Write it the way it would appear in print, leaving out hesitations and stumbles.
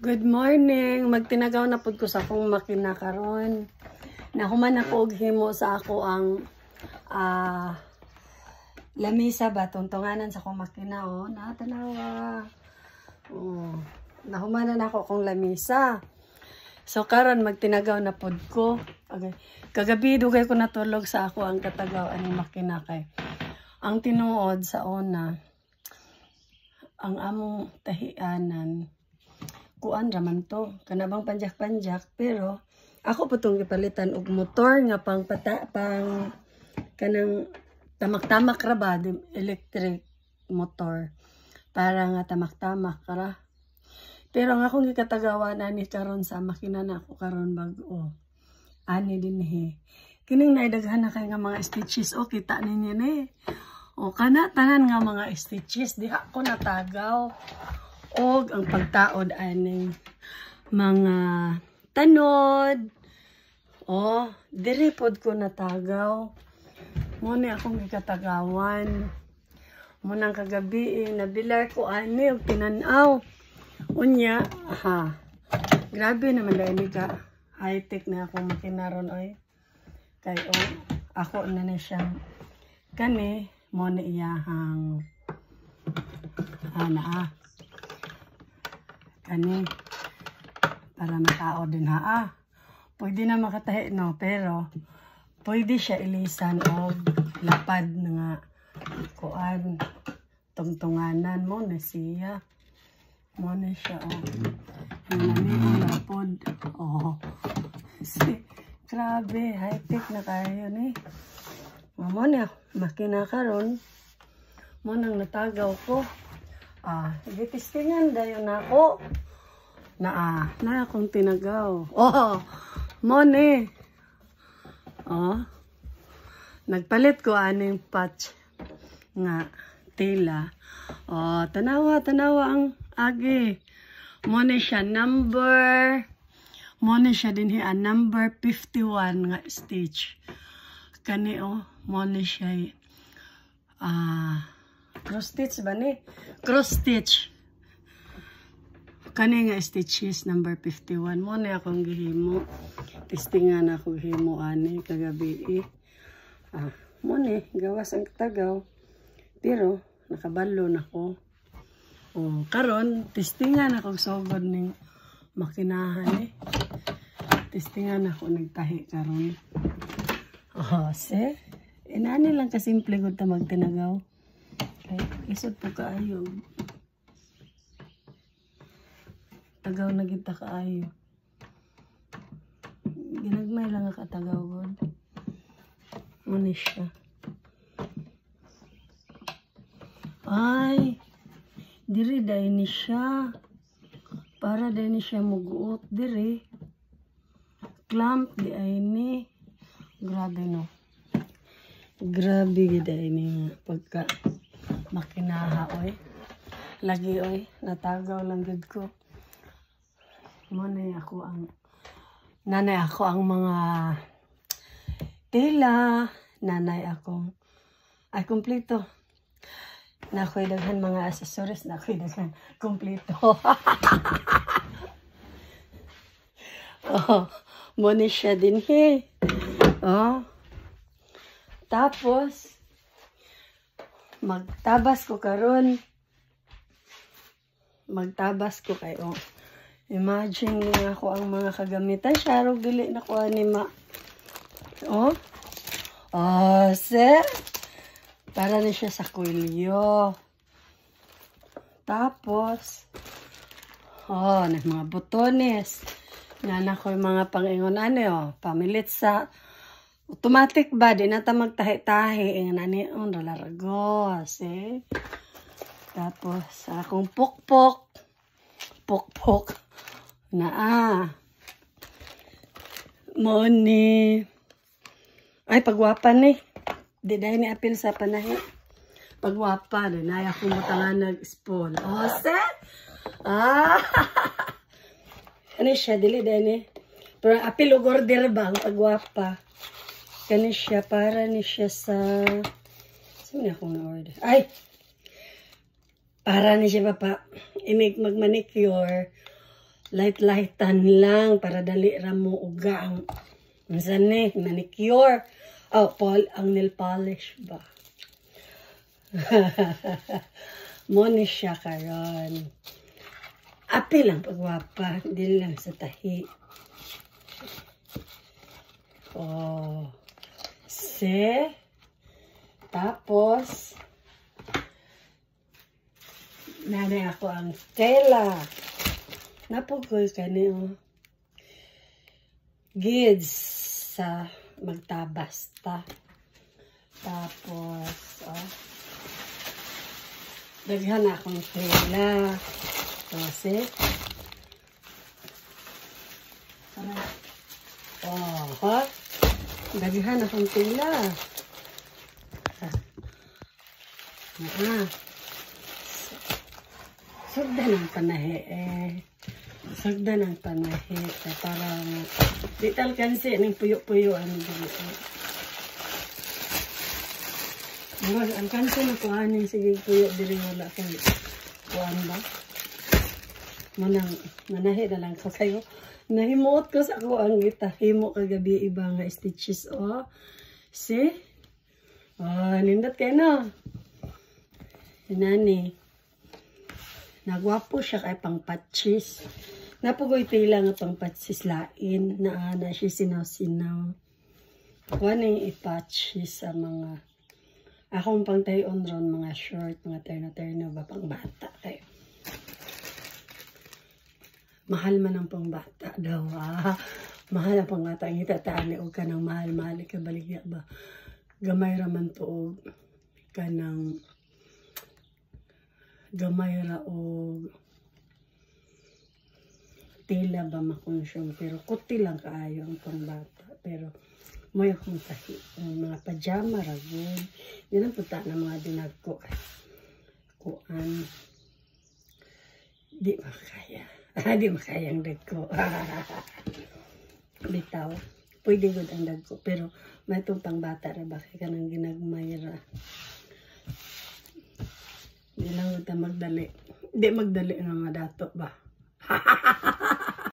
Good morning. Magtinagaw na pud ko sa akong makina karon. Nahuman ako og himo sa ako ang lamisa ba tungtunganan sa akong makina natanawa. Nahuman na ako akong lamisa. So karon magtinagaw na pud ko. Okay. Kagabi dugay ko natulog sa ako ang katagaw aning makina kay. Ang tinuod sa una ang among tahianan kuan raman to kanabang panjak-panjak pero ako po itong ipalitan og motor nga pang kanang tamak-tamak ra ba electric motor para nga tamak-tamak ra pero nga akong gikatagawan ani karon sa makina na ako karon bag-o ani dinhi kining naidaghan na kay nga mga stitches kita ninyo ni kana tanan nga mga stitches diha ko natagaw og ang pagtaod aning mga tanod diri pod ko natagaw mo ni akong gikatagawan mo nang kagabi nabilar ko ani og tinan-aw unya grabe naman dahil ka high tech na akong makina ron oy kay ako na siyang kani mo ni iyahang kani para matao din pwede na makatahi no pero pwede siya ilisan og lapad nga kuan tungtunganan mo na siya mo na siya lapod grabe high tech na kayo ni mo na makina karon mo nang natagaw ko igitistingan dayon ako na akong tinagaw mo ni nagpalit ko aning patch nga tela tanawa ang agi mo ni siya number dinhi number 51 nga stitch kani mo ni siya cross stitch ba ni? Cross stitch. Kani nga stitches number 51. Mo na akong gihimo. Testingan ako gihimo ani kagabi mo ni gawas ang katagaw. Pero nakabalo na ko. Karon testingan ako sugod ning makinahan Testingan ako nagtahi karon. Inani lang kasimple gud ta magtinagaw. Isod po kaayo. Tagaw na kita kaayo. Ginagmay lang nga katagaw god. Muna siya. Ay! Diri dahil ni siya. Para dahil ni siya muguot. Diri. Clamp di ay ni. Grabe no. Grabe dahil ni pagka makinaha lagi natagaw lang gud ko nanay ako ang mga tela nanay akong kompleto na ako'y daghan mga accessories na ako'y daghan kompleto mo ni siya din tapos magtabas ko karon. Magtabas ko kayo. Imagine niya ako ang mga kagamitan. Syaro dili na ko ani ma. Para na siya sa kwilyo. Tapos na mga botones. Nana ko yung mga pangingon pamilit sa automatic ba? Di na ta magtahi-tahi. Nani, laragos, Tapos, akong pukpok. Pukpok. Moni. Ay, pagwapan Di dahil ni apil sa panahi. Pagwapan. Ay, akong mutangan nag-spoon. Ano siya? Dili dahil pero apil o order bang pagwapa. Kani siya, para ni siya sa... Saan na akong na-order? Ay! Para ni siya pa inig magmanicure, light-lightan lang para dali ra mo uga ang minsan ni manicure. Oh, ang nail polish ba? Mo ni siya karon. Api lang pagwapa, hindi lang sa tahi. Oh. Tapos nanay ako ang tela. Napugoy ka niyo. Gids sa magtabas ta. Tapos, daghan akong tela. Kasi, daghan akong tela. Sugdan ang panahe Sagda ng panahe. Parang di talkansi ng puyo-puyo. Ang kansi na kuhanin. Sige puyo. Diri wala kang kuhan ba? Manahe na lang ko kayo. Nahimuot ko sa ako ang himo kagabi iba nga stitches. See? Nindot kayo na. Nani. Nagwapo siya kay pang patchis. Napugoy tila nga pang patchis lain. Na siya sinaw-sinaw. Wala yung ipatchis sa mga akong pang tayon ron, mga short, mga terno-terno ba pang bata kayo. Mahal man ang pang bata daw. Mahal ang pang bata. Ang itataan o ka ng mahal-mahal ka baligya ba. Gamay raman to ka ng gamay ra o tila ba makonsyon pero kuti lang kaayo ang pangbata pero may akong tahi ang mga pajama ra good yun ang puta na mga dinagko kuan di makaya ang dagko bitaw pwede good ang dagko pero may itong pangbata ra ba kaya kanang ginagmay ra. Di lang magdali. Di magdali nga madato ba?